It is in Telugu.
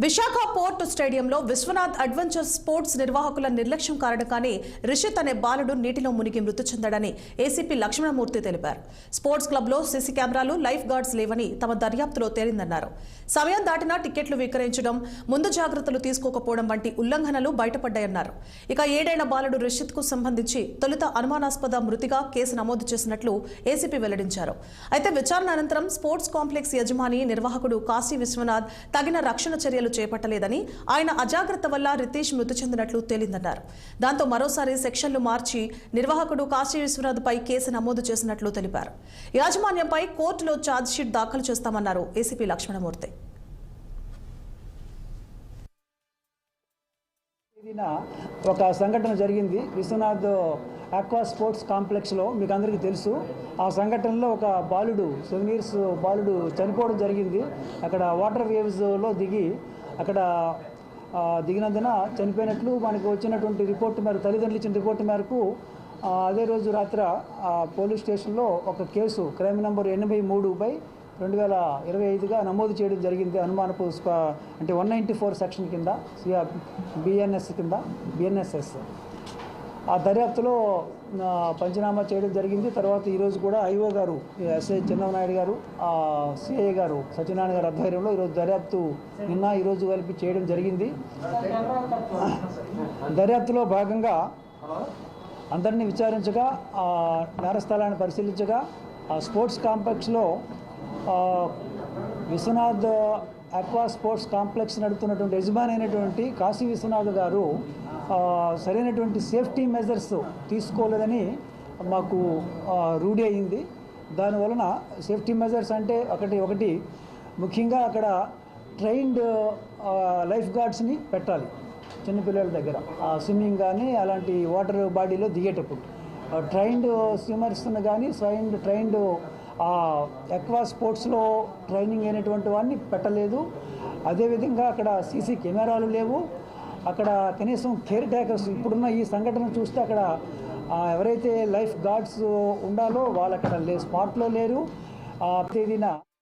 విశాఖ పోర్ట్ స్టేడియంలో విశ్వనాథ్ అడ్వెంచర్ స్పోర్ట్స్ నిర్వాహకుల నిర్లక్ష్యం కారణంగానే రిషిత్ అనే బాలుడు నీటిలో మునిగి మృతి చెందాడని ఏసీపీ లక్ష్మణమూర్తి తెలిపారు. స్పోర్ట్స్ క్లబ్లో సీసీ కెమెరాలు, లైఫ్ గార్డ్స్ లేవని తమ దర్యాప్తులో తేలిందన్నారు. సమయం దాటినా టికెట్లు విక్రయించడం, ముందు జాగ్రత్తలు తీసుకోకపోవడం వంటి ఉల్లంఘనలు బయటపడ్డాయన్నారు. ఇక 7 ఏళ్ల బాలుడు రిషిత్ కు సంబంధించి తొలుత అనుమానాస్పద మృతిగా కేసు నమోదు చేసినట్లు ఏసీపీ వెల్లడించారు. అయితే విచారణ అనంతరం స్పోర్ట్స్ కాంప్లెక్స్ యజమాని నిర్వాహకుడు కాశీ విశ్వనాథ్ తగిన రక్షణ చర్యలు చేపట్టలేదని, ఆయన అజాగ్రత్త వల్ల రితేష్ మృతి చెందినట్లు తేలిందన్నారు. దాంతో మరోసారి సెక్షన్లు మార్చి నిర్వాహకుడు కాశీ విశ్వనాథ్ పై కేసు నమోదు చేసినట్లు తెలిపారు. యాజమాన్యంపై కోర్టులో ఛార్జ్షీట్ దాఖలు చేస్తామన్నారు ఏసీపీ లక్ష్మణమూర్తి. ఒక సంఘటన జరిగింది విశ్వనాథ్ ఆక్వా స్పోర్ట్స్ కాంప్లెక్స్లో. మీకు అందరికీ తెలుసు, ఆ సంఘటనలో ఒక బాలుడు 7 years బాలుడు చనిపోవడం జరిగింది. అక్కడ వాటర్ వేవ్స్లో అక్కడ దిగినందున చనిపోయినట్లు మనకు వచ్చినటువంటి రిపోర్టు మేరకు, తల్లిదండ్రులు ఇచ్చిన రిపోర్టు మేరకు అదే రోజు రాత్రి పోలీస్ స్టేషన్లో ఒక కేసు క్రైమ్ నెంబర్ 83/2025గా నమోదు చేయడం జరిగింది. అనుమానపు అంటే 194 సెక్షన్ కింద బిఎన్ఎస్ఎస్ ఆ దర్యాప్తులో పంచనామా చేయడం జరిగింది. తర్వాత ఈరోజు కూడా ఐఓ గారు, ఎస్ఐ చిన్ననాయుడు గారు, సిఐ గారు సత్యనారాయణ గారు ఆధ్వర్యంలో ఈరోజు దర్యాప్తు ఈరోజు కలిపి చేయడం జరిగింది. దర్యాప్తులో భాగంగా అందరినీ విచారించగా, నేరస్థలాన్ని పరిశీలించగా, స్పోర్ట్స్ కాంప్లెక్స్లో విశ్వనాథ్ ఆక్వా స్పోర్ట్స్ కాంప్లెక్స్ నడుపుతున్నటువంటి యజమాని అయినటువంటి కాశీ విశ్వనాథ్ గారు సరైనటువంటి సేఫ్టీ మెజర్స్ తీసుకోలేదని మాకు రూఢి అయింది. దానివలన సేఫ్టీ మెజర్స్ అంటే ఒకటి ముఖ్యంగా అక్కడ ట్రైన్డ్ లైఫ్ గార్డ్స్ని పెట్టాలి. చిన్నపిల్లల దగ్గర స్విమ్మింగ్ కానీ అలాంటి వాటర్ బాడీలో దిగేటప్పుడు ట్రైన్డ్ స్విమ్మర్స్ని కానీ ట్రైన్డ్ ఆక్వా స్పోర్ట్స్లో ట్రైనింగ్ అయినటువంటి వాడిని పెట్టలేదు. అదేవిధంగా అక్కడ సీసీ కెమెరాలు లేవు. అక్కడ కనీసం కేర్ టేకర్స్, ఇప్పుడున్న ఈ సంఘటన చూస్తే అక్కడ ఎవరైతే లైఫ్ గార్డ్స్ ఉండాలో వాళ్ళు అక్కడ స్పాట్లో లేరు. తేదీన